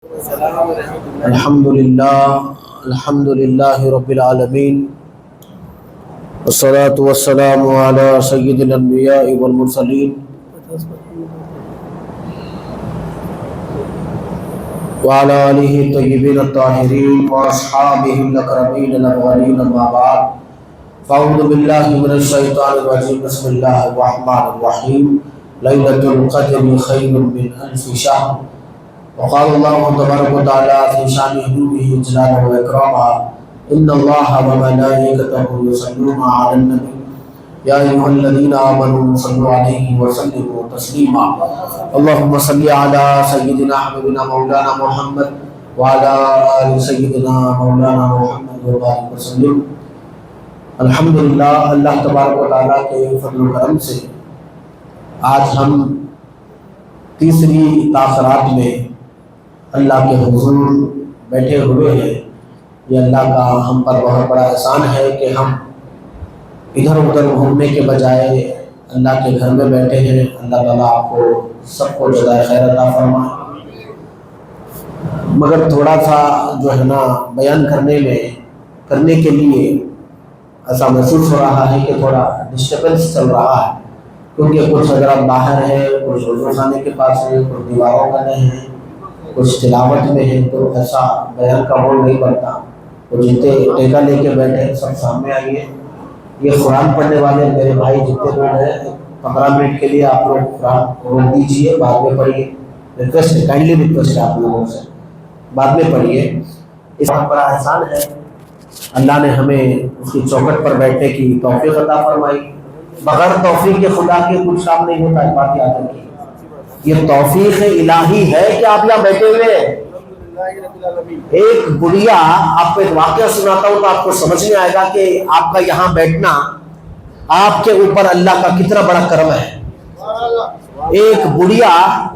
الحمدللہ رب العالمین والصلاة والسلام علی سید الانبیاء والمرسلین وعلی آلہ الطیبین الطاہرین واصحابہ الاکرمین الاولین اما بعد فاعوذ باللہ من الشیطان الرجیم بسم اللہ الرحمن الرحیم لیلۃ القدر خیر من الف شہر وقال اللہ تبارک و تعالی فی شان حبیبہ جلالہ و اکرامہ ان اللہ وملائکتہ یصلون علی النبی یا ایھا الذین آمنوا صلوا علیہ وسلموا تسلیما اللہم صلی علی سیدنا حبیبنا مولانا محمد وعلی آل سیدنا مولانا محمد وبارک وسلم۔ الحمدللہ اللہ تبارک و تعالیٰ کے فضل و کرم سے آج ہم تیسری تاخرات میں اللہ کے حضور بیٹھے ہوئے ہیں۔ یہ اللہ کا ہم پر بہت بڑا احسان ہے کہ ہم ادھر ادھر گھومنے کے بجائے اللہ کے گھر میں بیٹھے ہیں۔ اللہ تعالیٰ آپ کو سب کو جزائے خیر عطا فرمائے۔ مگر تھوڑا سا جو ہے نا بیان کرنے کے لیے ایسا محسوس ہو رہا ہے کہ تھوڑا ڈسٹربنس چل رہا ہے، کیونکہ کچھ حضرات باہر ہیں، کچھ وضو خانے کے پاس ہیں، کچھ دیواروں کا نہیں ہے، کچھ تلاوت میں ہے، تو ایسا بیان کا مول نہیں بنتا۔ وہ جتنے ٹیکا لے کے بیٹھے ہیں سب سامنے آئیے۔ یہ قرآن پڑھنے والے میرے بھائی جتنے لوگ ہیں 15 منٹ کے لیے آپ لوگ قرآن روک دیجیے، بعد میں پڑھیے۔ ریکویسٹ ہے، کائنڈلی ریکویسٹ ہے آپ لوگوں سے، بعد میں پڑھیے۔ اس بہت بڑا احسان ہے، اللہ نے ہمیں اس کی چوکھٹ پر بیٹھنے کی توفیق عطا فرمائی۔ بغیر توفیق خدا کے کچھ کام نہیں ہوتا ہے، بات یاد رکھیے۔ یہ توفیق الہی ہے کہ آپ یہاں بیٹھے ہوئے ہیں۔ ایک بڑھیا آپ کو ایک واقعہ سناتا ہوں تو آپ کو سمجھ میں آئے گا کہ آپ کا یہاں بیٹھنا آپ کے اوپر اللہ کا کتنا بڑا کرم ہے۔ ایک بڑھیا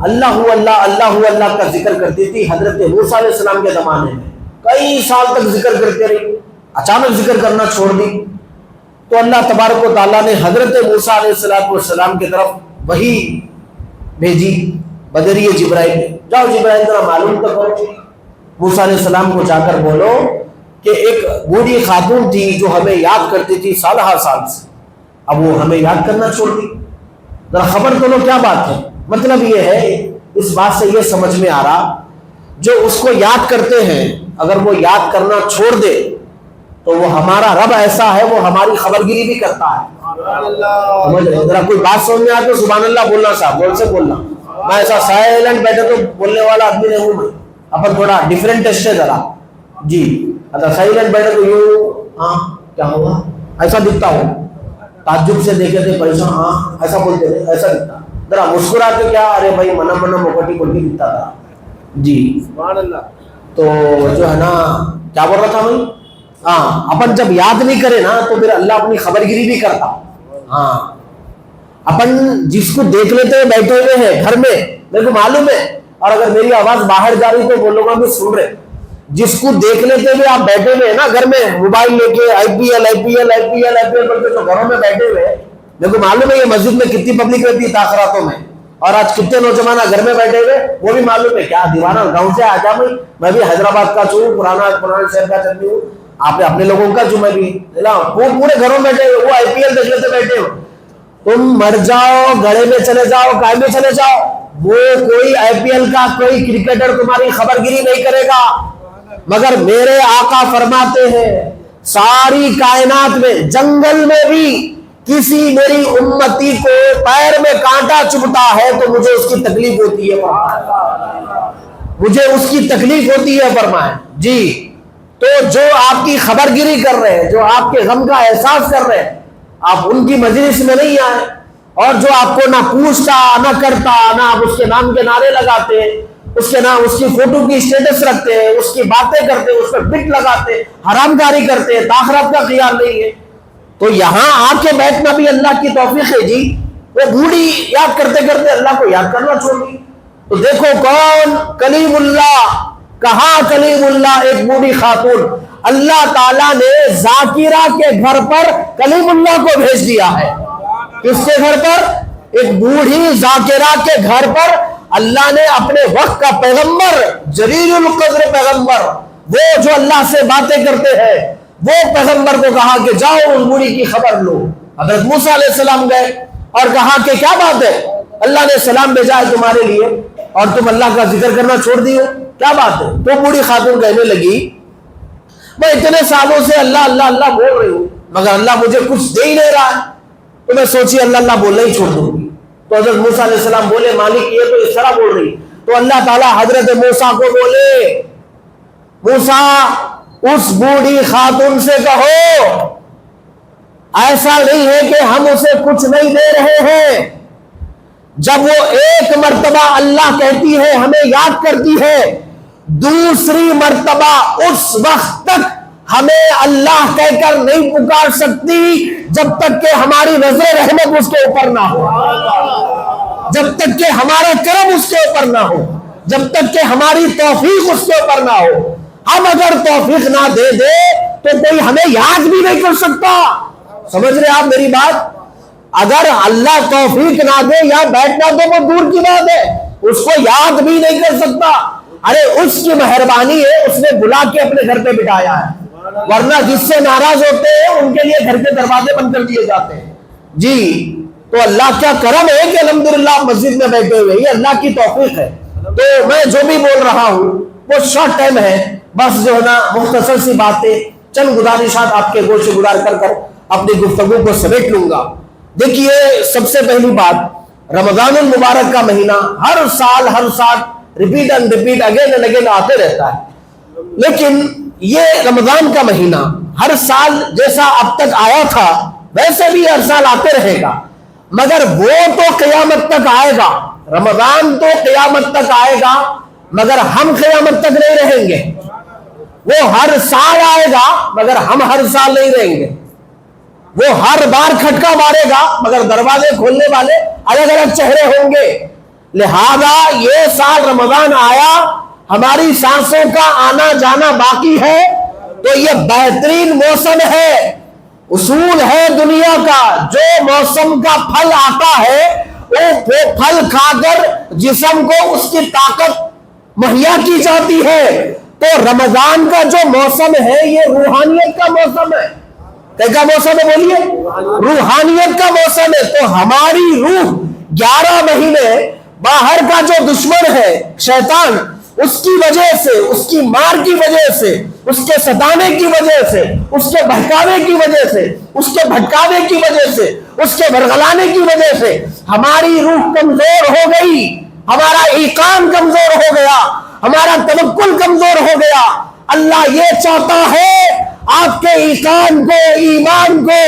اللہ اللہ کا ذکر کرتی تھی حضرت موسیٰ علیہ السلام کے زمانے میں، کئی سال تک ذکر کرتے رہی، اچانک ذکر کرنا چھوڑ دی تو اللہ تبارک و تعالیٰ نے حضرت موسیٰ علیہ السلام کی طرف وحی بھیجی بدریہ جبرائیل، جاؤ جبرائیل ذرا معلوم تو کرو، موسیٰ علیہ السلام کو جا کر بولو کہ ایک بوڑھی خاتون تھی جو ہمیں یاد کرتی تھی سالہ سال سے، اب وہ ہمیں یاد کرنا چھوڑ دی، ذرا خبر کرو کیا بات ہے۔ مطلب یہ ہے، اس بات سے یہ سمجھ میں آ رہا جو اس کو یاد کرتے ہیں اگر وہ یاد کرنا چھوڑ دے تو وہ ہمارا رب ایسا ہے، وہ ہماری خبرگیری بھی کرتا ہے۔ ذرا کوئی بات سمجھ میں آئے تو سبحان اللہ بولنا صاحب، بول سے بولنا۔ میں ایسا سائلنٹ بیٹھے تو بولنے والا آدمی نہیں ہوں میں، اپن تھوڑا ڈیفرنٹ ٹیسٹ ہے ذرا جی۔ اچھا سائلنٹ بیٹھے تو یوں ہاں کیا ہوا ایسا دکھتا ہو، تعجب سے دیکھے تھے پریشان، ہاں ایسا بولتے تھے ایسا دکھتا، ذرا مسکرا کے کیا ارے بھائی منا موکٹی بول کے دکھتا تھا جی سبحان اللہ۔ تو جو ہے نا کیا بول رہا تھا میں، ہاں اپن جب یاد نہیں کرے نا تو پھر اللہ اپنی خبرگیری بھی کرتا۔ ہاں اپن جس کو دیکھ لیتے ہیں بیٹھے ہوئے ہیں گھر میں، میرے کو معلوم ہے، اور اگر میری آواز باہر جا رہی تو وہ لوگ بھی سن رہے، جس کو دیکھ لیتے ہوئے آپ بیٹھے ہوئے ہیں نا گھر میں موبائل لے کے IPL بولتے تو گھروں میں بیٹھے ہوئے، میرے کو معلوم ہے یہ مسجد میں کتنی پبلک رہتی ہے تاخراتوں میں، اور آج کتنے نوجوان گھر میں بیٹھے ہوئے وہ بھی معلوم ہے۔ کیا دیوانہ گاؤں سے آ جا میں بھی حیدرآباد کا چھوں، پرانا شہر کا چلتی ہوں، آپ اپنے لوگوں کا جو میں بھی پورے گھروں میں بیٹھے وہ IPL دیکھ لیتے بیٹھے ہو، تم مر جاؤ گڑے میں چلے جاؤ کائے میں چلے جاؤ، وہ کوئی IPL کا کوئی کرکٹر تمہاری خبرگیری نہیں کرے گا، مگر میرے آقا فرماتے ہیں ساری کائنات میں جنگل میں بھی کسی میری امتی کو پیر میں کانٹا چبھتا ہے تو مجھے اس کی تکلیف ہوتی ہے، مجھے اس کی تکلیف ہوتی ہے فرمائے جی۔ تو جو آپ کی خبرگیری کر رہے ہیں، جو آپ کے غم کا احساس کر رہے ہیں، آپ ان کی مجلس میں نہیں آئے، اور جو آپ کو نہ پوچھتا نہ کرتا، نہ آپ اس کے نام کے نعرے لگاتے، اس کے نام اس کی فوٹو کی اسٹیٹس رکھتے ہیں، اس کی باتیں کرتے، اس پر بٹ لگاتے، حرام کاری کرتے، آخرت کا خیال نہیں ہے، تو یہاں آ کے بیٹھنا بھی اللہ کی توفیق ہے جی۔ وہ بوڑھی یاد کرتے کرتے اللہ کو یاد کرنا چھوڑ دی، تو دیکھو کون کلیم اللہ، کہاں کلیم اللہ، ایک بوڑھی خاتون، اللہ تعالیٰ نے ذاکرہ کے گھر پر کلیم اللہ کو بھیج دیا ہے۔ کس کے گھر پر؟ ایک بوڑھی ذاکرہ کے گھر پر اللہ نے اپنے وقت کا پیغمبر، جلیل القدر پیغمبر، وہ جو اللہ سے باتیں کرتے ہیں، وہ پیغمبر کو کہا کہ جاؤ اس بوڑھی کی خبر لو۔ حضرت موسیٰ علیہ السلام گئے اور کہا کہ کیا بات ہے، اللہ نے سلام بھیجا ہے تمہارے لیے اور تم اللہ کا ذکر کرنا چھوڑ دیو، کیا بات ہے؟ تو بوڑھی خاتون کہنے لگی میں اتنے سالوں سے اللہ اللہ اللہ بول رہی ہوں مگر اللہ مجھے کچھ دے ہی نہیں رہا ہے، تو میں سوچی اللہ اللہ بولنا ہی چھوڑ دوں گی۔ تو حضرت موسیٰ علیہ السلام بولے مالک یہ تو اس طرح بول رہی، تو اللہ تعالیٰ حضرت موسیٰ کو بولے موسیٰ اس بوڑھی خاتون سے کہو ایسا نہیں ہے کہ ہم اسے کچھ نہیں دے رہے ہیں، جب وہ ایک مرتبہ اللہ کہتی ہے ہمیں یاد کرتی ہے، دوسری مرتبہ اس وقت تک ہمیں اللہ کہہ کر نہیں پکار سکتی جب تک کہ ہماری نظر رحمت اس کے اوپر نہ ہو، جب تک کہ ہمارا کرم اس کے اوپر نہ ہو، جب تک کہ ہماری توفیق اس کے اوپر نہ ہو۔ ہم اگر توفیق نہ دے دے تو کوئی ہمیں یاد بھی نہیں کر سکتا۔ سمجھ رہے آپ میری بات؟ اگر اللہ توفیق نہ دے یا بیٹھنا تو وہ دور کی بات ہے، اس کو یاد بھی نہیں کر سکتا۔ ارے اس کی مہربانی ہے اس نے بلا کے اپنے گھر پہ بٹھایا ہے، ورنہ جس سے ناراض ہوتے ہیں ان کے لیے گھر کے دروازے بند کر دیے جاتے ہیں۔ جی تو اللہ کیا کرم ہے کہ الحمدللہ مسجد میں بیٹھے ہوئے، یہ اللہ کی توفیق ہے۔ تو میں جو بھی بول رہا ہوں وہ شارٹ ٹائم ہے، بس جو ہے نا مختصر سی باتیں، چند گزارشات آپ کے گوش سے گزار کر اپنی گفتگو کو سمیٹ لوں گا۔ دیکھیے سب سے پہلی بات، رمضان المبارک کا مہینہ ہر سال repeat and repeat again and again آتے رہتا ہے، لیکن یہ رمضان کا مہینہ ہر سال جیسا اب تک آیا تھا ویسے بھی ہر سال آتے رہے گا، مگر وہ تو قیامت تک آئے گا، رمضان تو قیامت تک آئے گا مگر ہم قیامت تک نہیں رہیں گے۔ وہ ہر سال آئے گا مگر ہم ہر سال نہیں رہیں گے، وہ ہر بار کھٹکا مارے گا مگر دروازے کھولنے والے الگ الگ چہرے ہوں گے۔ لہذا یہ سال رمضان آیا، ہماری سانسوں کا آنا جانا باقی ہے، تو یہ بہترین موسم ہے۔ اصول ہے دنیا کا، جو موسم کا پھل آتا ہے وہ پھل کھا کر جسم کو اس کی طاقت مہیا کی جاتی ہے۔ تو رمضان کا جو موسم ہے یہ روحانیت کا موسم ہے۔ کیا موسم ہے بولیے؟ روحانیت کا موسم ہے۔ تو ہماری روح 11 مہینے باہر کا جو دشمن ہے شیطان، اس کی وجہ سے، اس کی مار کی وجہ سے، اس کے ستانے کی وجہ سے، اس کے بہکاوے کی وجہ سے، اس کے بھٹکاوے کی وجہ سے، اس کے برگلانے کی وجہ سے ہماری روح کمزور ہو گئی، ہمارا ایقان کمزور ہو گیا، ہمارا توکل کمزور ہو گیا۔ اللہ یہ چاہتا ہے آپ کے ایقان کو، ایمان کو،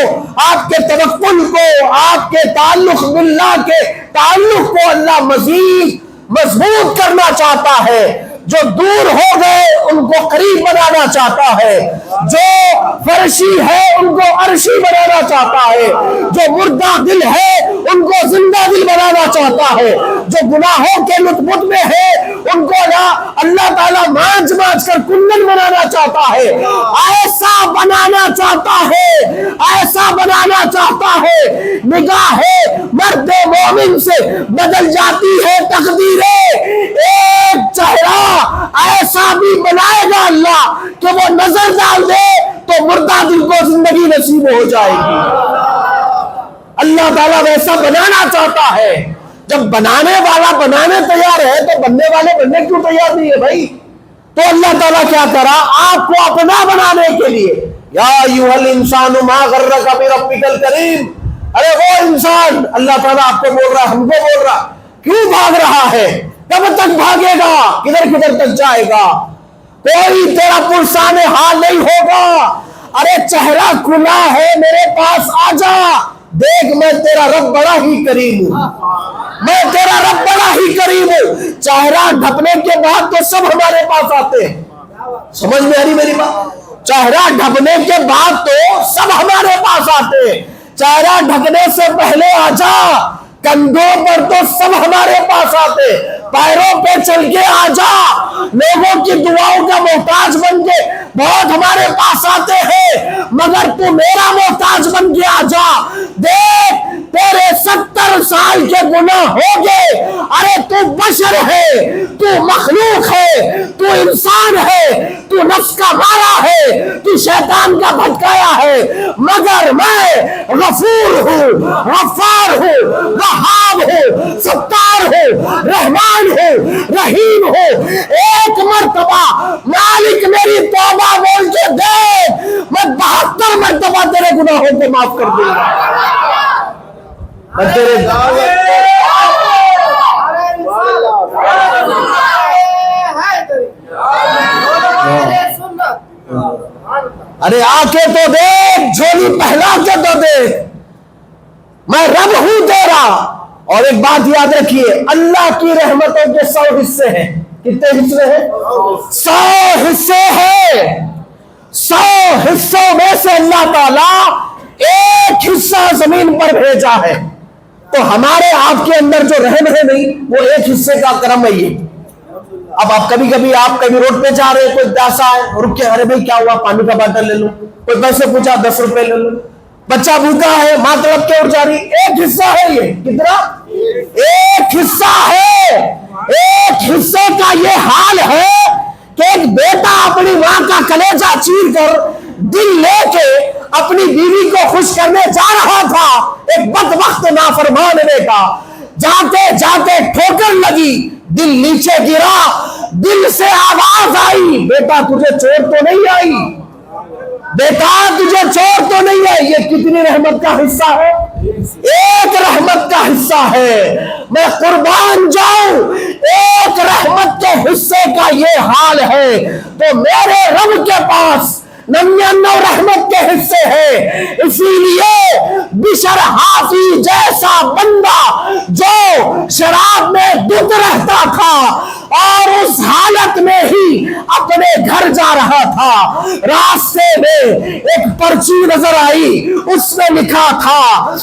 آپ کے توکل کو، آپ کے تعلق باللہ کے تعلق کو اللہ مزید مضبوط کرنا چاہتا ہے۔ جو دور ہو گئے ان کو قریب بنانا چاہتا ہے، جو فرشی ہے ان کو عرشی بنانا چاہتا ہے، جو مردہ دل ہے ان کو زندہ دل بنانا چاہتا ہے، جو گناہوں کے لطف میں ہے ان کو اللہ تعالیٰ مانچ مانچ کر کنگن بنانا چاہتا ہے۔ ایسا بنانا چاہتا ہے، ایسا بنانا چاہتا ہے۔ نگاہ مرد مومن سے بدل جاتی ہے تقدیریں، ایک چہرہ ایسا بھی بنائے گا اللہ کہ وہ نظر ڈال دے تو مردہ دل کو زندگی نصیب ہو جائے گی۔ اللہ تعالیٰ ویسا بنانا چاہتا ہے۔ جب بنانے والا بنانے تیار ہے تو بننے والے بننے کیوں تیار نہیں ہے بھائی؟ تو اللہ تعالیٰ کیا کرا آپ کو اپنا بنانے کے لیے، یا ایھا الانسان ما غرک بربک الکریم، ارے وہ انسان، اللہ تعالیٰ آپ کو بول رہا، ہم کو بول رہا، کیوں بھاگ رہا ہے؟ کب تک بھاگے گا؟ کدھر کدھر تک جائے گا؟ کوئی تیرا پرسان حال نہیں ہوگا۔ ارے چہرہ کھلا ہے میرے پاس آ جا، دیکھ میں تیرا رب بڑا ہی کریم ہوں، میں تیرا رب بڑا ہی کریم ہوں۔ چہرہ ڈھپنے کے بعد تو سب ہمارے پاس آتے ہیں، سمجھ میں آ رہی میری بات؟ چہرہ ڈھپنے کے بعد تو سب ہمارے پاس آتے ہیں، چہرہ ڈھکنے سے پہلے آ جا، کندھوں پر تو سب ہمارے پاس آتے، پیروں پہ چل کے آ جا، لوگوں کی دعاؤں کا محتاج بن کے بہت ہمارے پاس آتے ہیں، مگر تو میرا محتاج بن کے آ جا، دیکھ تیرے 70 سال کے گناہ ہو گئے، ارے تو بشر ہے، تو مخلوق ہے، تو انسان ہے، تو نفس کا مارا ہے، تو شیطان کا بھٹکایا ہے، مگر میں غفور ہوں، غفار ہوں، وہاب ہوں، ستار ہوں، رحمان ہوں، رحیم ہوں، ایک مرتبہ مالک میری توبہ بول کے دے، میں 72 مرتبہ تیرے گناہوں کو معاف کر دوں گا۔ میں تیرے ارے آنکھیں تو دیکھ، جھولی پہلا کے تو دیکھ، میں رب ہوں تیرا۔ اور ایک بات یاد رکھیے، اللہ کی رحمتوں کے 100 حصے ہیں۔ کتنے حصے ہیں؟ 100 حصے ہیں۔ 100 حصوں میں سے اللہ تعالیٰ ایک حصہ زمین پر بھیجا ہے، تو ہمارے آپ کے اندر جو رحم ہے نہیں، وہ ایک حصے کا کرم ہے یہ۔ اب آپ کبھی روڈ پہ جا رہے ہیں، کوئی پیاسا ہے، رک کے ارے بھائی کیا ہوا، پانی کا باٹل لے لو، کوئی پیسے پوچھا 10 روپے لے لو، بچہ بھوکا ہے، ماں تڑپ کے اٹھ جا رہی، ایک حصہ ہے یہ۔ کتنا؟ ایک حصہ ہے۔ ایک حصے کا یہ حال ہے کہ ایک بیٹا اپنی ماں کا کلیجہ چیر کر دل لے کے اپنی بیوی کو خوش کرنے جا رہا تھا، ایک بدبخت نافرمان بیٹا، جاتے جاتے ٹھوکر لگی، دل نیچے گرا، دل سے آواز آئی، بیٹا تجھے چوٹ تو نہیں آئی، بیٹا تجھے چوٹ تو نہیں ہے۔ یہ کتنی رحمت کا حصہ ہے؟ ایک رحمت کا حصہ ہے۔ میں قربان جاؤں، ایک رحمت کے حصے کا یہ حال ہے، تو میرے رب کے پاس 99 رحمت کے حصے ہیں۔ اسی لیے بشر حافی جیسا بندہ جو شراب میں ڈوب رہتا تھا اور اس حالت میں ہی اپنے گھر جا رہا تھا، راستے میں ایک پرچی نظر آئی، اس میں لکھا تھا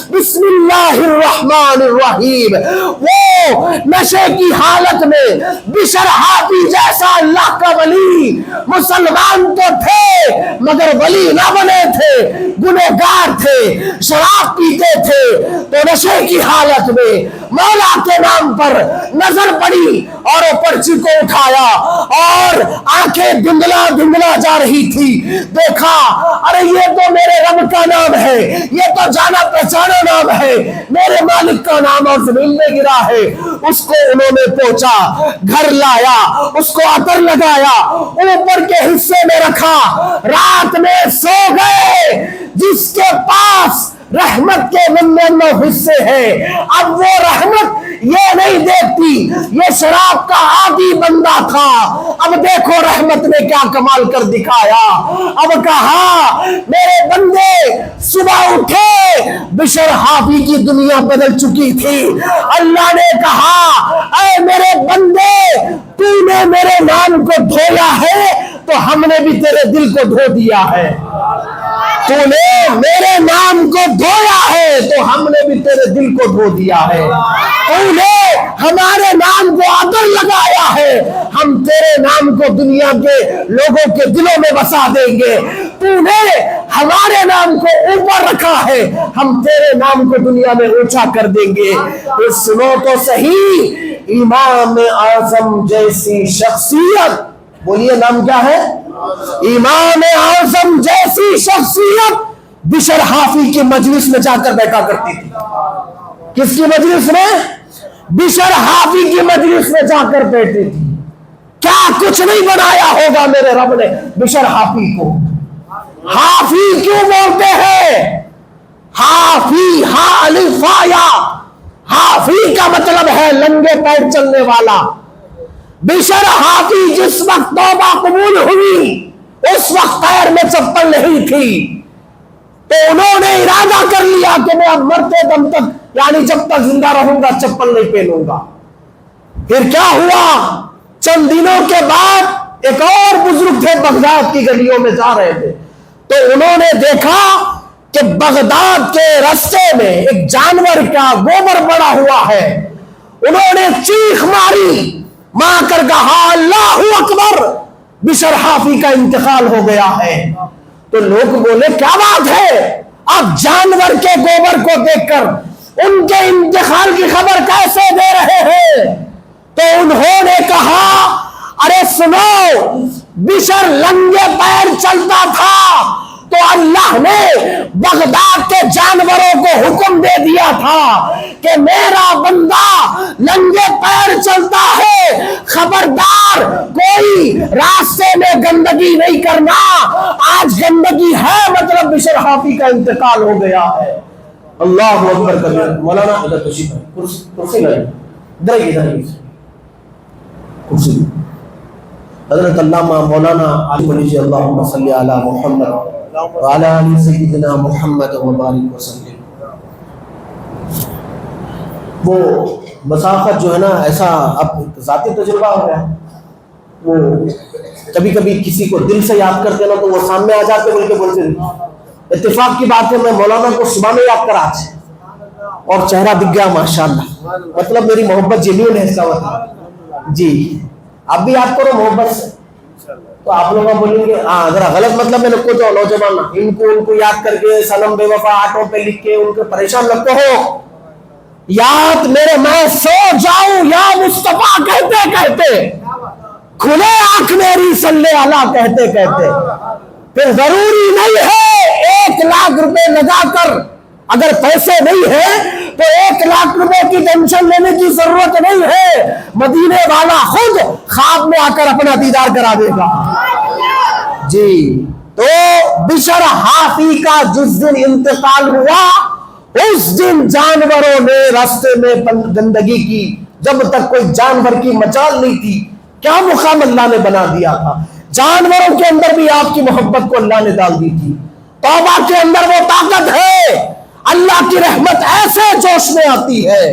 بسم اللہ الرحمن الرحیم۔ وہ نشے کی حالت میں بشر حافی جیسا اللہ کا ولی، مسلمان تو تھے مگر ولی نہ بنے تھے، گنہگار تھے، شراب پیتے تھے، تو نشے کی حالت میں مولا کے نام پر نظر پڑی اور وہ پرچی کو اٹھایا اور آنکھیں دھندلا دھندلا جا رہی تھی، دیکھا ارے یہ تو میرے رب کا نام ہے، یہ تو جانا پہچانا نام ہے، میرے مالک کا نام، اور زمین میں گرا ہے۔ اس کو انہوں نے پوچھا، گھر لایا، اس کو عطر لگایا، اوپر کے حصے میں رکھا، رات میں سو گئے۔ جس کے پاس رحمت کے 99 حصے ہیں، اب وہ رحمت یہ نہیں دیکھتی، یہ شراب کا عادی بندہ تھا، اب دیکھو رحمت نے کیا کمال کر دکھایا۔ اب کہا میرے بندے صبح اٹھے، بشر حافی کی دنیا بدل چکی تھی، اللہ نے کہا اے میرے بندے تو نے میرے نام کو دھویا ہے تو ہم نے بھی تیرے دل کو دھو دیا ہے، تو نے میرے نام کو دھویا ہے تو ہم نے بھی تیرے دل کو دھو دیا ہے، تو نے ہمارے نام کو عطر لگایا ہے، ہم تیرے نام کو دنیا کے لوگوں کے دلوں میں بسا دیں گے، تو نے ہمارے نام کو اوپر رکھا ہے، ہم تیرے نام کو دنیا میں اونچا کر دیں گے۔ سنو تو صحیح، امام اعظم جیسی شخصیت، بولیے نام کیا ہے؟ امام اعظم جیسی شخصیت بشر حافی کی مجلس میں جا کر بیٹھا کرتی تھی۔ کس کی مجلس میں؟ بشر حافی کی مجلس میں جا کر بیٹھتی تھی۔ کیا کچھ نہیں بنایا ہوگا میرے رب نے بشر حافی کو۔ حافی کیوں بولتے ہیں؟ حافی، ہا الف فا یا، حافی کا مطلب ہے لنگے پیر چلنے والا۔ بشر حافی جس وقت توبہ قبول ہوئی اس وقت پیر میں چپل نہیں تھی، تو انہوں نے ارادہ کر لیا کہ میں اب مرتے دم تک، یعنی جب تک زندہ رہوں گا چپل نہیں پہنوں گا۔ پھر کیا ہوا؟ چند دنوں کے بعد ایک اور بزرگ تھے، بغداد کی گلیوں میں جا رہے تھے، تو انہوں نے دیکھا کہ بغداد کے راستے میں ایک جانور کا گوبر پڑا ہوا ہے، انہوں نے چیخ ماری، ماں کر کہا اللہ اکبر، بشر حافی کا انتقال ہو گیا ہے۔ تو لوگ بولے کیا بات ہے، آپ جانور کے گوبر کو دیکھ کر ان کے انتقال کی خبر کیسے دے رہے ہیں؟ تو انہوں نے کہا ارے سنو، بشر ننگے پیر چلتا تھا تو اللہ نے بغداد کے جانوروں کو حکم دے دیا تھا کہ میرا بندہ ننگے پیر چلتا ہے، خبردار کوئی راستے میں گندگی نہیں کرنا۔ آج گندگی ہے، مطلب بشر حافی کا انتقال ہو گیا ہے۔ اللہ اکبر کبیر۔ مولانا ادھر تشریف ہے، کرسی لگی ادھر کرسی۔ حضرت علامہ مولانا علی اللہم صلی علی محمد وعلی آل سیدنا محمد وبارک وسلم۔ وہ مساقت جو ہے نا، ایسا اب ذاتی تجربہ ہو گیا، وہ کبھی کبھی کسی کو دل سے یاد کرتے نا تو وہ سامنے آ جاتے بول کے بولتے۔ اتفاق کی بات ہے میں مولانا کو صبح میں یاد کرا آج، اور چہرہ دکھ گیا ماشاءاللہ، مطلب میری محبت جنون ہے اس کا مطلب۔ جی آپ بھی یاد کرو محبت سے، تو آپ لوگ بولیں گے اگر غلط مطلب میں لوگ جو نوجوان ان کو یاد کر کے سنم بے وفا آٹوں پہ لکھ کے ان کے پریشان لگتے ہو، یاد میرے میں سو جاؤں یا مصطفیٰ کہتے کہتے، کھلے آنکھ میری صلی اللہ کہتے کہتے، پھر ضروری نہیں ہے 1 لاکھ روپے لگا کر، اگر پیسے نہیں ہیں تو 1 لاکھ روپے کی ٹینشن لینے کی ضرورت نہیں ہے، مدینے والا خود خواب میں آ کر اپنا دیدار کرا دے گا۔ جی تو بشر حافی کا جس دن انتقال ہوا، اس دن جانوروں نے راستے میں گندگی کی، جب تک کوئی جانور کی مجال نہیں تھی۔ کیا مقام اللہ نے بنا دیا تھا، جانوروں کے اندر بھی آپ کی محبت کو اللہ نے ڈال دی تھی۔ توبہ کے اندر وہ طاقت ہے، اللہ کی رحمت ایسے جوش میں آتی ہے۔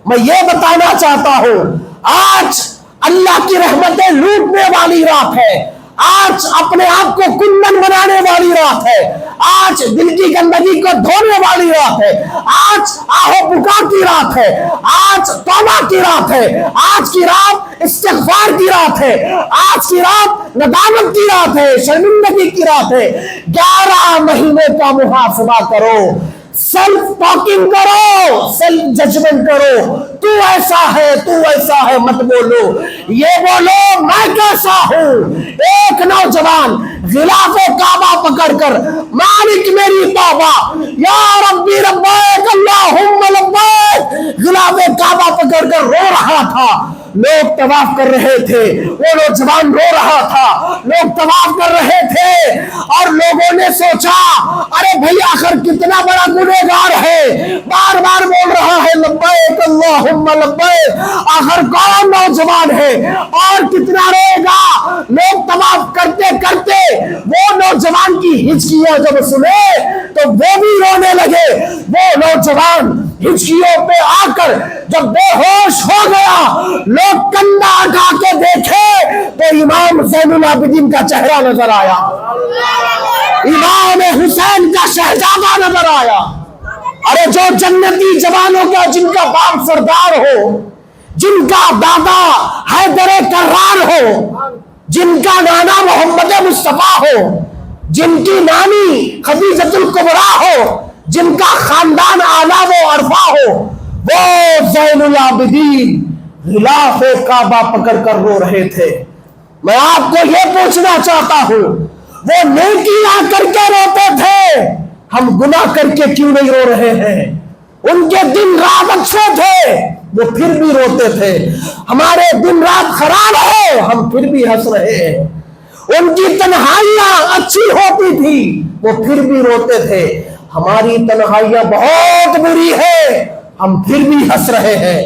میں یہ بتانا چاہتا ہوں، آج اللہ کی رحمتیں لوٹنے والی رات ہے، آج اپنے آپ کو کندن بنانے والی رات ہے، آج دل کی گندگی کو دھونے والی رات ہے، آج آہو پکا کی رات ہے، آج توبہ کی رات ہے، آج کی رات استغفار کی رات ہے، آج کی رات ندامت کی رات ہے، شرمندگی کی رات ہے۔ 11 مہینے کا محاسبہ کرو، سیلف ٹاکنگ کرو، سیلف ججمنٹ کرو، تو ایسا ہے مت بولو، یہ بولو میں کیسا ہوں۔ ایک نوجوان غلاف کعبہ پکڑ کر مالک میری توبہ یا ربی ربیک اللہم لبیک، غلاف کعبہ پکڑ کر رو رہا تھا۔ لوگ طواف کر رہے تھے، وہ نوجوان رو رہا تھا، لوگ طواف کر رہے تھے، اور لوگوں نے سوچا ارے بھائی آخر کتنا بڑا گنہگار ہے، بار بار بول رہا ہے لبیک اللہم لبیک، آخر کون نوجوان ہے اور کتنا روئے گا۔ لوگ طواف کرتے کرتے وہ نوجوان کی ہچکیاں جب سنے تو وہ بھی رونے لگے۔ وہ نوجوان ہچکیوں پہ آ کر جب بے ہوش ہو گیا، لوگ کندھا اٹھا کے دیکھے تو امام زین العابدین کا چہرہ نظر آیا، امام حسین کا شہزادہ نظر آیا۔ ارے جو جنتی جوانوں کا جن کا باپ سردار ہو، جن کا دادا حیدر کرار ہو، جن کا نانا محمد مصطفیٰ ہو، جن کی نانی خدیجۃ الکبریٰ ہو، جن کا خاندان اعلیٰ و عرفہ ہو، وہ زین العابدین غلاف کعبہ پکڑ کر رو رہے تھے۔ میں آپ کو یہ پوچھنا چاہتا ہوں، وہ نیکیاں کر کے روتے تھے، ہم گناہ کر کے کیوں نہیں رو رہے ہیں؟ ان کے دن رات اچھے تھے، وہ پھر بھی روتے تھے۔ ہمارے دن رات خراب ہے، ہم پھر بھی ہنس رہے ہیں۔ ان کی تنہائیاں اچھی ہوتی تھی، وہ پھر بھی روتے تھے۔ ہماری تنہائیاں بہت بری ہے، ہم پھر بھی ہنس رہے ہیں۔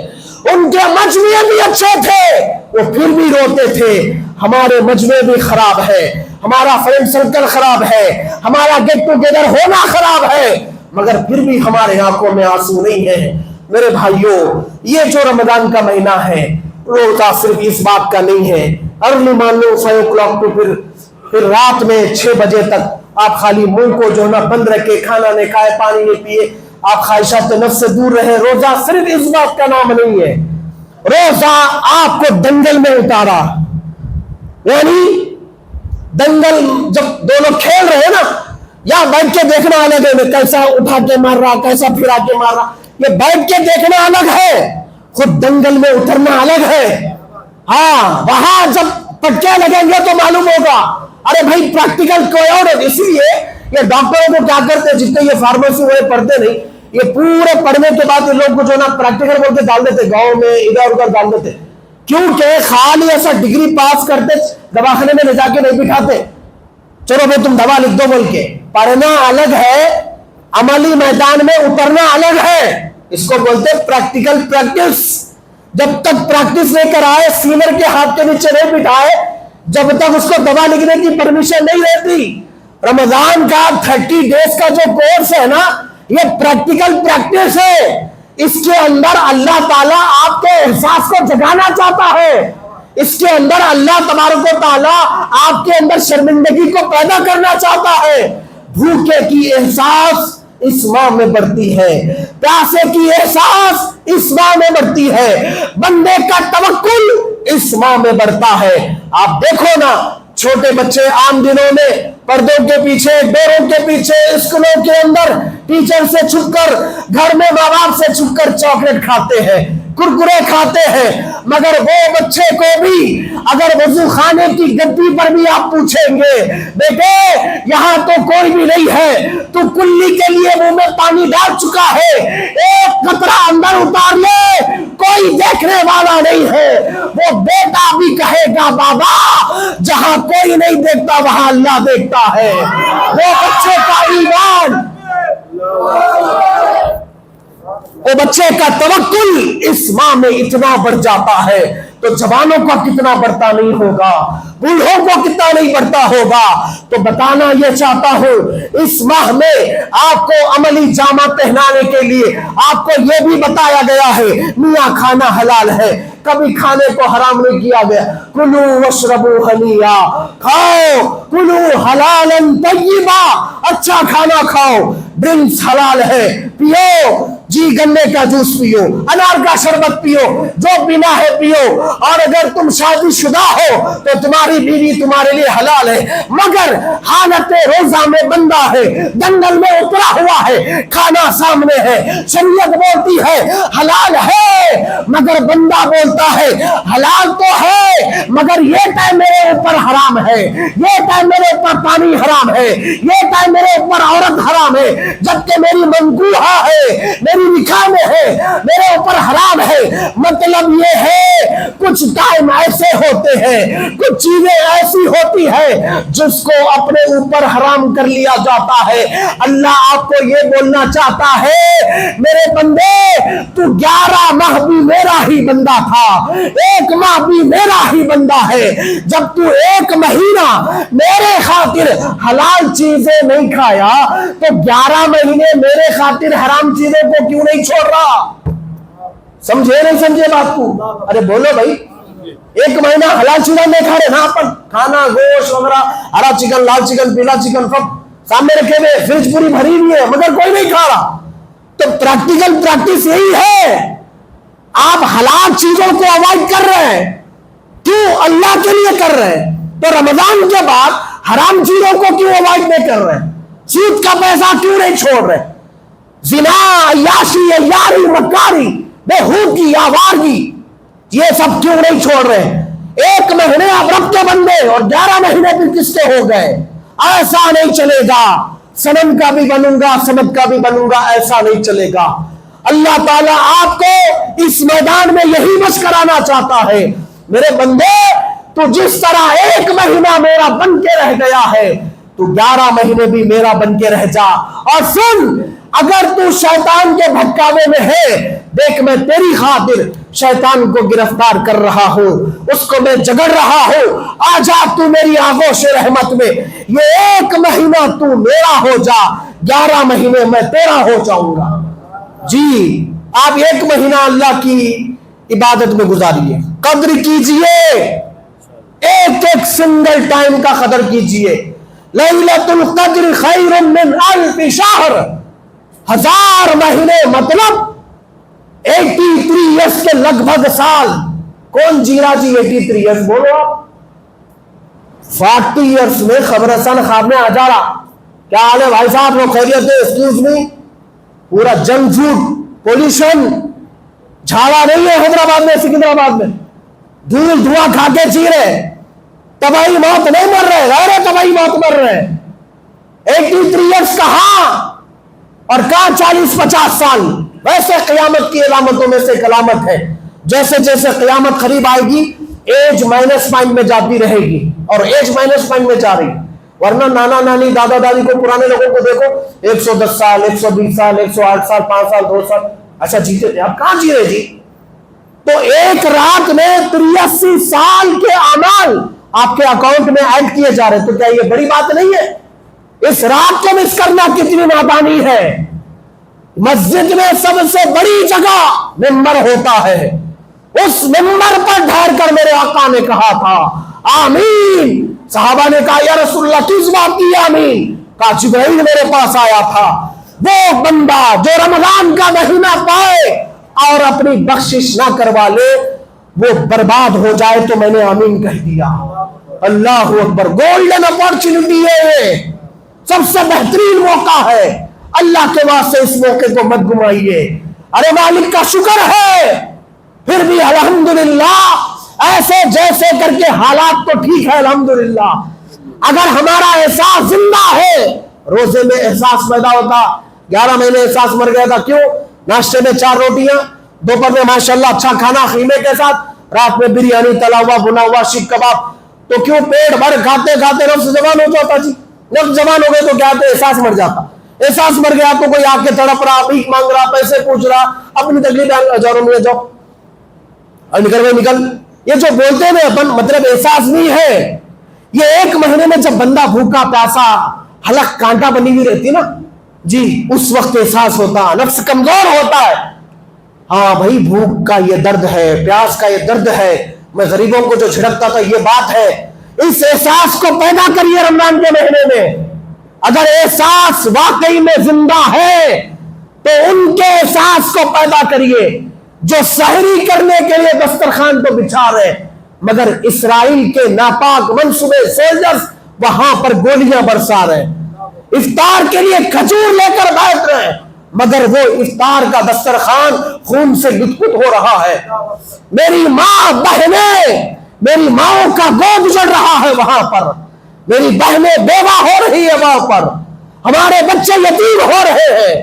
ان کے مجمع بھی اچھے تھے، وہ پھر بھی روتے تھے۔ ہمارے مجمع بھی خراب ہے، ہمارا فرینڈ سرکل خراب ہے، ہمارا گیٹ ٹوگیدر ہونا خراب ہے، مگر پھر بھی ہمارے آنکھوں میں آنسو نہیں ہے۔ میرے بھائیوں، یہ جو رمضان کا مہینہ ہے، روزہ صرف اس بات کا نہیں ہے ارلی مارننگ 5 o'clock تو پھر رات میں 6 بجے تک آپ خالی منہ کو جو ہے نا بند رکھے، کھانا نہیں کھائے، پانی نہیں پیے، آپ خواہشات نفس سے دور رہے. روزہ صرف اس بات کا نام نہیں ہے. روزہ آپ کو دنگل میں اتارا، یعنی دنگل جب دو لوگ کھیل رہے ہیں نا، یا بیٹھ کے دیکھنا الگ ہے، کیسا اٹھا کے مار رہا، کیسا پھرا کے مار رہا، یہ بیٹھ کے دیکھنا الگ ہے، خود دنگل میں اترنا الگ ہے. ہاں وہاں جب پٹکے لگیں گے تو معلوم ہوگا. ارے بھائی پریکٹیکل کوئی اور ہے. اسی لیے یہ ڈاکٹروں کو کیا کرتے ہیں، جتنے یہ فارمیسی والے پڑھتے نہیں، یہ پورے پڑھنے کے بعد یہ لوگ کو جو نا پریکٹیکل بول کے ڈال دیتے، گاؤں میں ادھر ادھر ڈال دیتے، کیونکہ خالی ایسا ڈگری پاس کرتے دواخانے میں لے جا کے نہیں بٹھاتے، چلو بھائی تم دوا لکھ دو بول کے. پڑھنا الگ ہے، عملی میدان میں اترنا الگ ہے. اس کو بولتے پریکٹیکل پریکٹس. جب تک پریکٹس نہیں کرائے، سینئر کے ہاتھ کے نیچے نہیں بٹھائے، جب تک اس کو دوا لکھنے کی پرمیشن نہیں رہتی. رمضان کا 30 ڈیز کا جو کورس ہے نا، یہ پریکٹیکل پریکٹس ہے. اس کے اندر اللہ تعالیٰ آپ کے احساس کو جگانا چاہتا ہے. اس کے اندر اللہ تبارک و تعالیٰ آپ کے اندر شرمندگی کو پیدا کرنا چاہتا ہے. بھوکے کی احساس اس ماہ میں بڑھتی ہے، پیاسے کی احساس اس ماہ میں بڑھتی ہے، بندے کا توکل اس ماہ میں بڑھتا ہے. آپ دیکھو نا، چھوٹے بچے عام دنوں میں پردوں کے پیچھے، ڈوروں کے پیچھے، اسکولوں کے اندر ٹیچر سے چھپ کر، گھر میں ماں باپ سے چھپ کر چاکلیٹ کھاتے ہیں، کرکرے کھاتے ہیں. مگر وہ بچے کو بھی اگر وضو خانے کی گدی پر بھی آپ پوچھیں گے، بیٹے یہاں تو کوئی بھی نہیں ہے، تو کلی کے لیے منہ میں پانی ڈال چکا ہے، ایک قطرہ اندر اتار لے، کوئی دیکھنے والا نہیں ہے. وہ بیٹا بھی کہے گا بابا جہاں کوئی نہیں دیکھتا وہاں اللہ دیکھتا ہے. وہ بچے کا ایمان، وہ بچے کا توکل اس ماہ میں اتنا بڑھ جاتا ہے، تو جوانوں کا کتنا بڑھتا نہیں ہوگا، بوڑھوں کو کتنا نہیں بڑھتا ہوگا. تو بتانا یہ چاہتا ہوں، اس ماہ میں آپ کو عملی جامہ پہنانے کے لیے آپ کو یہ بھی بتایا گیا ہے، میاں کھانا حلال ہے، کبھی کھانے کو حرام نہیں کیا گیا. کلو واشربوا ہنیئا، کھاؤ، کلو حلالا طیبا، اچھا کھانا کھاؤ، ڈرنکس حلال ہے، پیو جی، گنے کا جوس پیو، انار کا شربت پیو، جو پینا ہے پیو. اور اگر تم شادی شدہ ہو تو تمہاری بیوی تمہارے لیے حلال ہے. مگر حالت روزہ میں بندہ ہے، دنگل میں اترا ہوا ہے، کھانا سامنے ہے، شریعت بولتی ہے حلال ہے، مگر بندہ بولتا ہے حلال تو ہے مگر یہ ٹائم میرے اوپر حرام ہے، یہ ٹائم میرے اوپر پانی حرام ہے، یہ ٹائم میرے اوپر عورت حرام ہے، جبکہ میری منقوحہ ہے، میری نکاح میں ہے، میرے اوپر حرام ہے. مطلب یہ ہے کچھ ٹائم ایسے ہوتے ہیں، کچھ چیزیں ایسی ہوتی ہیں جس کو اپنے اوپر حرام کر لیا جاتا ہے. اللہ آپ کو یہ بولنا چاہتا ہے میرے بندے، تو 11 ماہ بھی میرا ہی بندہ تھا، 1 ماہ بھی میرا ہی بندہ ہے. جب تو 1 مہینہ میرے خاطر حلال چیزیں نہیں کھایا تو 11 مہینے میرے خاطر حرام چیزیں کو کیوں نہیں چھوڑ رہا؟ سمجھے نہیں سمجھے بات کو؟ ارے بولو بھائی. 1 مہینہ حلال چیزیں نہیں کھا رہے نا، اپن کھانا گوشت وغیرہ، ہرا چکن، لال چکن، پیلا چکن سب سامنے رکھے ہوئے، فریج پوری بھری ہوئی ہے، مگر کوئی نہیں کھا رہا. تو پریکٹیکل پریکٹس یہی ہے، آپ حلال چیزوں کو اوائڈ کر رہے ہیں، کیوں؟ اللہ کے لیے کر رہے ہیں. تو رمضان کے بعد حرام چیزوں کو کیوں اوائڈ نہیں کر رہے؟ سود کا پیسہ کیوں نہیں چھوڑ رہے؟ زنا، عیاشی، یاری، مکاری، بےہودگی، آوارگی، یہ سب کیوں نہیں چھوڑ رہے؟ 1 مہینے آپ رب کے بندے اور 11 مہینے بھی کس کے ہو گئے؟ ایسا نہیں چلے گا. صنم کا بھی بنوں گا، صمد کا بھی بنوں گا، ایسا نہیں چلے گا. اللہ تعالیٰ آپ کو اس میدان میں یہی مشق کرانا چاہتا ہے، میرے بندے تو جس طرح 1 مہینہ میرا بن کے رہ گیا ہے، تو 11 مہینے بھی میرا بن کے رہ جا. اور سن، اگر تو شیطان کے بھٹکاوے میں ہے، دیکھ میں تیری خاطر شیطان کو گرفتار کر رہا ہوں، اس کو میں جگڑ رہا ہوں. آ جا تو میری آغوش رحمت میں، یہ 1 مہینہ تو میرا ہو جا، 11 مہینے میں تیرا ہو جاؤں گا. جی آپ 1 مہینہ اللہ کی عبادت میں گزاریے، قدر کیجئے، ایک سنگل ٹائم کا قدر کیجئے. لیلۃ القدر خیر من الف شہر، 1000 مہینے مطلب 83 ایئرس کے لگ بھگ سال. کون جی رہا جی 83 ایئرس؟ بولو آپ. 40 ایئرس میں خبر حسن خواب میں آ جا رہا. کیا حال ہے بھائی صاحب؟ لوگ خیریت ہے؟ Excuse me. پورا جنک فوڈ، پولوشن، جھاڑا نہیں ہے حیدرآباد میں، سکندرآباد میں. دھول دھواں کھا کے جی رہے، تباہی موت نہیں مر رہے، غیر تباہی موت مر رہے. 83 ایئرس کہاں اور کہاں 40-50 سال. ویسے قیامت کی علامتوں میں سے ایک علامت ہے، جیسے جیسے قیامت قریب آئے گی ایج -5 میں جاتی رہے گی، اور ایج -5 میں جا رہی. ورنہ نانا نانی دادا دادی کو، پرانے لوگوں کو دیکھو 110 سال 120 سال 108 سال 5 سال 2 سال اچھا جیتے تھے. آپ کہاں جی رہے جی؟ تو ایک رات میں 83 سال کے اعمال آپ کے اکاؤنٹ میں ایڈ کیے جا رہے. تو کیا یہ بڑی بات نہیں ہے؟ اس رات کو مس کرنا کتنی نادانی ہے. مسجد میں سب سے بڑی جگہ ممبر ہوتا ہے، اس ممبر پر ٹھہر کر میرے آقا نے کہا تھا آمین. صحابہ نے کہا یا رسول اللہ کس بات کی آمین؟ کہا جبرائیل میرے پاس آیا تھا، وہ بندہ جو رمضان کا مہینہ پائے اور اپنی بخشش نہ کروا لے وہ برباد ہو جائے، تو میں نے آمین کہہ دیا. اللہ اکبر. گولڈن اپارچونٹی ہے، سب سے بہترین موقع ہے. اللہ کے واسطے اس موقع کو مت گمائیے. ارے مالک کا شکر ہے پھر بھی الحمدللہ، ایسے جیسے کر کے حالات تو ٹھیک ہے الحمدللہ. اگر ہمارا احساس زندہ ہے، روزے میں احساس پیدا ہوتا. 11 مہینے احساس مر گیا تھا. کیوں؟ ناشتے میں 4 روٹیاں، دوپہر میں ماشاءاللہ اچھا کھانا خیمے کے ساتھ، رات میں بریانی، تلا ہوا بنا ہوا شیخ کباب. تو کیوں؟ پیٹ بھر کھاتے کھاتے نفس زبان ہو جاتا جی. نفس زبان ہو گئے تو کیا ہوتا ہے؟ احساس مر جاتا. احساس مر گیا تو کوئی آ کے تڑپ رہا، بھیک مانگ رہا، پیسے پوچھ رہا، اپنی تکلیف ہزاروں میں جاؤ اور نکل گئے نکل. یہ جو بولتے ہیں اپن مطلب احساس نہیں ہے. یہ 1 مہینے میں جب بندہ بھوکا پیاسا حلق کانٹا بنی ہوئی رہتی نا جی، اس وقت احساس ہوتا، نفس کمزور ہوتا ہے. ہاں بھائی بھوک کا یہ درد ہے، پیاس کا یہ درد ہے، میں غریبوں کو جو جھڑکتا تھا یہ بات ہے. اس احساس کو پیدا کریے رمضان کے مہینے میں. اگر احساس واقعی میں زندہ ہے تو ان کے احساس کو پیدا کریے جو سحری کرنے کے لیے دسترخوان کو بچھا رہے مگر اسرائیل کے ناپاک منصوبے سولجرز وہاں پر گولیاں برسا رہے. افطار کے لیے کھجور لے کر بیٹھ رہے ہیں مگر وہ افطار کا دسترخوان خون سے لت پت ہو رہا ہے. میری ماں بہنیں، میری ماؤں کا گود اجڑ رہا ہے وہاں پر، میری بہنیں بیوہ ہو رہی ہے وہاں پر، ہمارے بچے یتیم ہو رہے ہیں.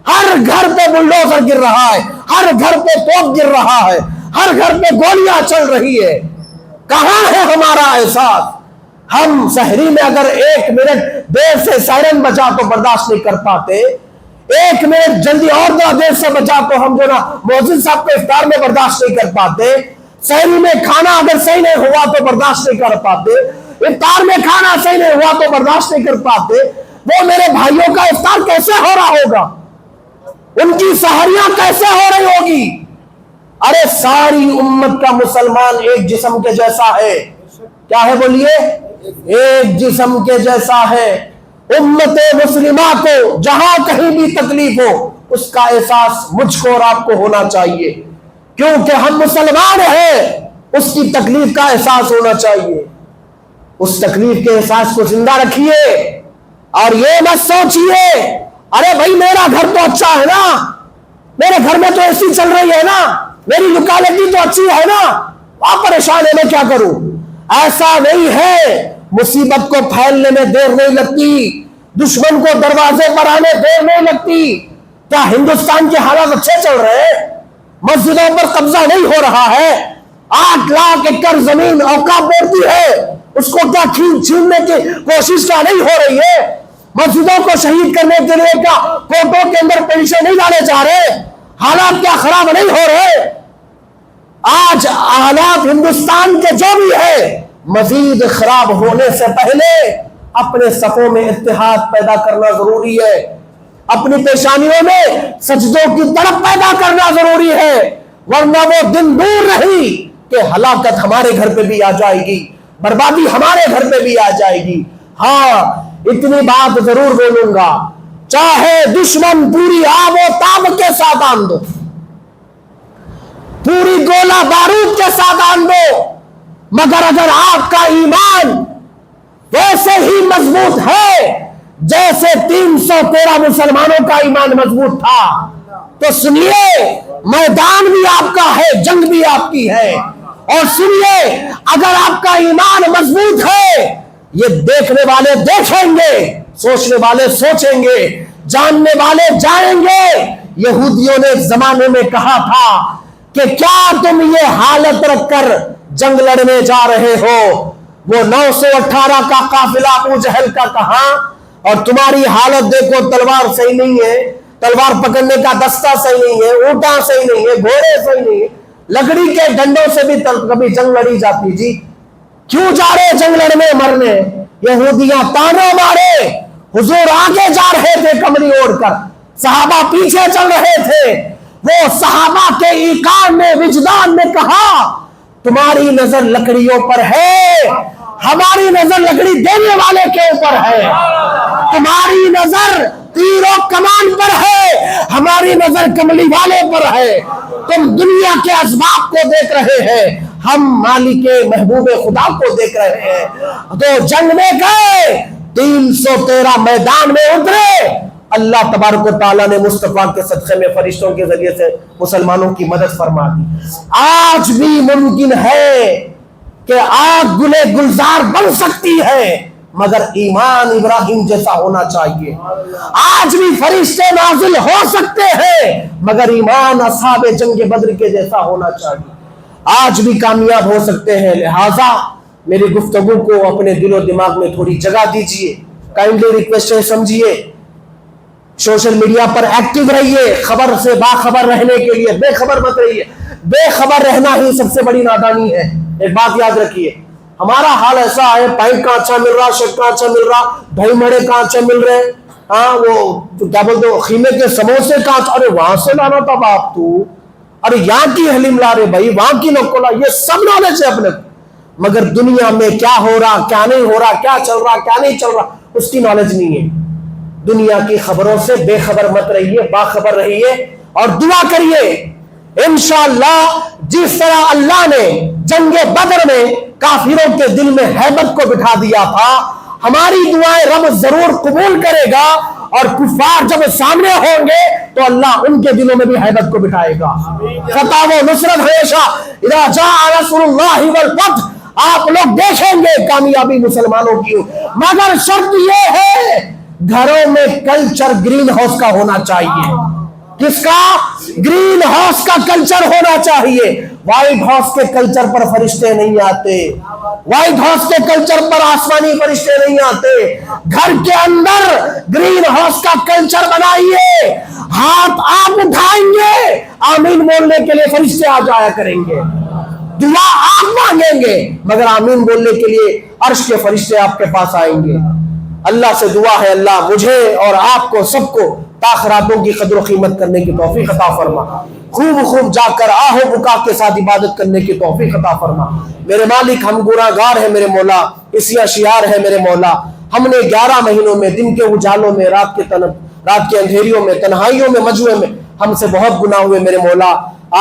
ہر گھر پہ بلڈوزر گر رہا ہے، ہر گھر پہ توپ گر رہا ہے، ہر گھر پہ گولیاں چل رہی ہے. کہاں ہے ہمارا احساس؟ ہم سحری میں اگر 1 منٹ دیر سے سائرن بجا تو برداشت نہیں کر پاتے، 1 منٹ جلدی اور دیر سے بجا تو ہم جو نا مؤذن صاحب کو افطار میں برداشت نہیں کر پاتے. سحری میں کھانا اگر صحیح نہیں ہوا تو برداشت نہیں کر پاتے، افطار میں کھانا صحیح نہیں ہوا تو برداشت نہیں کر پاتے. وہ میرے بھائیوں کا افطار کیسے ہو رہا ہوگا؟ ان کی سحریاں کیسے ہو رہی ہوگی؟ ارے ساری امت کا مسلمان ایک جسم کے جیسا ہے. کیا ہے بولیے؟ ایک جسم کے جیسا ہے. امت مسلمہ کو جہاں کہیں بھی تکلیف ہو اس کا احساس مجھ کو اور آپ کو ہونا چاہیے، کیونکہ ہم مسلمان ہیں. اس کی تکلیف کا احساس ہونا چاہیے. اس تکلیف کے احساس کو زندہ رکھیے اور یہ مت سوچیے ارے بھائی میرا گھر تو اچھا ہے نا، میرے گھر میں تو اے سی چل رہی ہے نا، میری لوکیلٹی تو اچھی ہے نا، آپ پریشان ہے میں کیا کروں. ایسا نہیں ہے. مصیبت کو پھیلنے میں دیر نہیں لگتی، دشمن کو دروازے پر آنے دیر نہیں لگتی. کیا ہندوستان کے حالات اچھے چل رہے ہیں؟ مسجدوں پر قبضہ نہیں ہو رہا ہے؟ 8 لاکھ ایکڑ زمین اوقاف بورڈ کی ہے، اس کو کیا چھیننے کی کوشش کیا نہیں ہو رہی ہے؟ مسجدوں کو شہید کرنے کے لیے کیا کوٹوں کے اندر پیسے نہیں ڈالے جا رہے؟ حالات کیا خراب نہیں ہو رہے؟ آج حالات ہندوستان کے جو بھی ہے مزید خراب ہونے سے پہلے اپنے صفوں میں اتحاد پیدا کرنا ضروری ہے. اپنی پیشانیوں میں سجدوں کی تڑپ پیدا کرنا ضروری ہے، ورنہ وہ دن دور نہیں کہ ہلاکت ہمارے گھر پہ بھی آ جائے گی، بربادی ہمارے گھر پہ بھی آ جائے گی. ہاں اتنی بات ضرور بولوں گا، چاہے دشمن پوری آب و تاب کے ساتھ آن دو، پوری گولہ بارود کے ساتھ آن دو، مگر اگر آپ کا ایمان ویسے ہی مضبوط ہے جیسے 313 مسلمانوں کا ایمان مضبوط تھا، تو سنیے میدان بھی آپ کا ہے، جنگ بھی آپ کی ہے، اور سنیے اگر آپ کا ایمان مضبوط ہے، یہ دیکھنے والے دیکھیں گے، سوچنے والے سوچیں گے، جاننے والے جائیں گے۔ یہودیوں نے زمانے میں کہا تھا کہ کیا تم یہ حالت رکھ کر جنگ لڑنے جا رہے ہو؟ وہ 918 کا قافلہ ابو جہل کا کہاں، اور تمہاری حالت دیکھو، تلوار صحیح نہیں ہے، تلوار پکڑنے کا دستہ صحیح نہیں ہے، اونٹا صحیح نہیں ہے، گھوڑے صحیح نہیں ہے، لکڑی کے ڈنڈوں سے بھی کبھی جنگ لڑی جاتی۔ جی کیوں جا رہے جنگ لڑنے مرنے؟ یہودیاں تانا مارے، حضور آگے جا رہے تھے کمری اوڑھ کر، صحابہ پیچھے چل رہے تھے، وہ صحابہ کے ایقان میں، وجدان میں کہا تمہاری نظر لکڑیوں پر ہے، ہماری نظر لکڑی دینے والے کے اوپر ہے، تمہاری نظر تیر و کمان پر ہے، ہماری نظر کملی والے پر ہے، تم دنیا کے اسباب کو دیکھ رہے ہیں، ہم مالک محبوب خدا کو دیکھ رہے ہیں۔ تو جنگ میں گئے، 313 میدان میں اترے، اللہ تبارک و تعالیٰ نے مصطفیٰ کے صدقے میں فرشتوں کے ذریعے سے مسلمانوں کی مدد فرما دی۔ آج بھی ممکن ہے کہ آگ گلے گلزار بن سکتی ہے، مگر ایمان ابراہیم جیسا ہونا چاہیے۔ آج بھی فرشتے نازل ہو سکتے ہیں، مگر ایمان اصحاب جنگ بدر کے جیسا ہونا چاہیے۔ آج بھی کامیاب ہو سکتے ہیں، لہٰذا میری گفتگو کو اپنے دل و دماغ میں تھوڑی جگہ دیجئے، کائنڈلی ریکویسٹ ہے، سمجھیے، سوشل میڈیا پر ایکٹیو رہیے، خبر سے باخبر رہنے کے لیے بے خبر مت رہیے، بے خبر رہنا ہی سب سے بڑی نادانی ہے۔ ایک بات یاد رکھیے، ہمارا حال ایسا ہے، پائپ کہاں اچھا مل رہا، شرٹ کہاں اچھا مل رہا، دہی مڑے کہاں اچھا مل رہے، ہاں وہ کیا بولتے ہو، خیمے کے سموسے کہاں اچھا، ارے وہاں سے لانا تھا باپ تو، ارے یہاں کی حلیم لا رہے بھائی، وہاں کی نکولا، یہ سب نالج ہے اپنے، مگر دنیا میں کیا ہو رہا، کیا نہیں ہو رہا، کیا چل رہا، کیا نہیں چل رہا، اس کی نالج نہیں ہے۔ دنیا کی خبروں سے بے خبر مت رہیے، باخبر رہیے، اور دعا کریے انشاءاللہ جس طرح اللہ نے جنگ بدر میں کافروں کے دل میں ہیبت کو بٹھا دیا تھا، ہماری دعائیں رب ضرور قبول کرے گا، اور کفار جب سامنے ہوں گے تو اللہ ان کے دلوں میں بھی ہیبت کو بٹھائے گا۔ فتح و نصرت ہمیشہ اذا جاء نصر اللہ والفتح، آپ لوگ دیکھیں گے کامیابی مسلمانوں کی، مگر شرط یہ ہے گھروں میں کلچر گرین ہاؤس کا ہونا چاہیے۔ کس کا؟ گرین ہاؤس کا کلچر ہونا چاہیے۔ وائٹ ہاؤس کے کلچر پر فرشتے نہیں آتے، وائٹ ہاؤس کے کلچر پر آسمانی فرشتے نہیں آتے۔ گھر کے اندر گرین ہاؤس کا کلچر بنائیے، ہاتھ آپ اٹھائیں گے، آمین بولنے کے لیے فرشتے آ جایا کریں گے، دعا آپ مانگیں گے، مگر آمین بولنے کے لیے عرش کے فرشتے آپ کے پاس آئیں گے۔ اللہ سے دعا ہے اللہ مجھے اور آپ کو سب کو تاخراتوں کی قدر و قیمت کرنے کی توفیق عطا فرما، خوب خوب جا کر آہ و بکا کے ساتھ عبادت کرنے کی توفیق عطا فرما۔ میرے مالک ہم گناہگار ہیں میرے مولا، اسیا شیار ہے میرے مولا، ہم نے 11 مہینوں میں دن کے اجالوں میں، رات کے اندھیریوں میں، تنہائیوں میں، مجوے میں ہم سے بہت گناہ ہوئے میرے مولا۔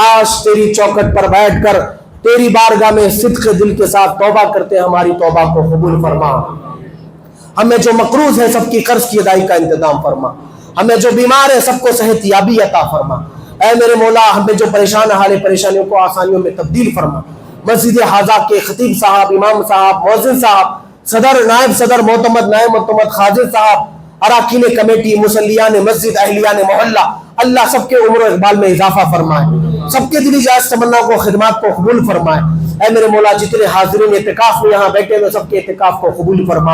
آج تیری چوکٹ پر بیٹھ کر تیری بارگاہ میں صدق دل کے ساتھ توبہ کرتے ہیں، ہماری توبہ کو قبول فرما۔ ہمیں جو مقروض ہے سب کی قرض کی ادائی کا انتظام فرما، ہمیں جو بیمار ہے سب کو صحت یابی عطا فرما۔ اے میرے مولا ہمیں جو پریشان حال پریشانیوں کو آسانیوں میں تبدیل فرما۔ مسجد حاضہ کے خطیب صاحب، امام صاحب، مؤذن صاحب، صدر، نائب صدر، معتمد، نائب معتمد، خادم صاحب، اراکین کمیٹی، مصلیان مسجد، اہلیان محلہ، اللہ سب کے عمر و اقبال میں اضافہ فرمائے، سب کے دلی جائز تمنا کو، خدمات کو قبول فرمائے۔ اے میرے مولا جتنے حاضرین اعتکاف میں یہاں بیٹھے ہوئے سب کے اعتکاف کو قبول فرما۔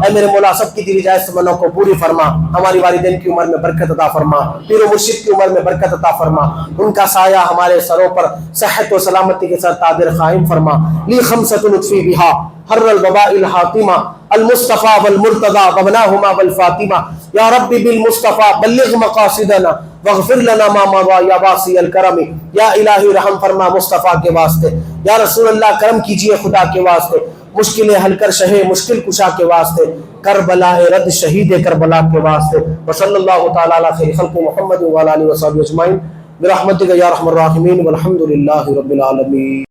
اے میرے مولا سب کی دلی جائز تمنا کو پوری فرما، ہماری والدین کی عمر میں برکت عطا فرما، پیر و مرشد کی عمر میں برکت عطا فرما، ان کا سایہ ہمارے سروں پر صحت و سلامتی کے ساتھ قادر قائم فرما۔ لی خمسۃ لطفی بہا حر الوباء الحاطمہ المصطفى والمرتضى وابناهما والفاطمہ، یا رب بالمصطفى بلغ مقاصدنا واغفر لنا ما مضى یا واسع الکرم۔ یا الہی رحم فرما مصطفیٰ کے واسطے، یا رسول اللہ کرم کیجئے خدا کے واسطے، مشکلیں حل کر شہ مشکل کشا کے واسطے، کربلا رد شہید کربلا کے واسطے۔ وصلی اللہ تعالی علی خیر خلق محمد وعلی آلہ وصحبہ اجمعین برحمتک یا ارحم الراحمین والحمد للہ رب العالمین۔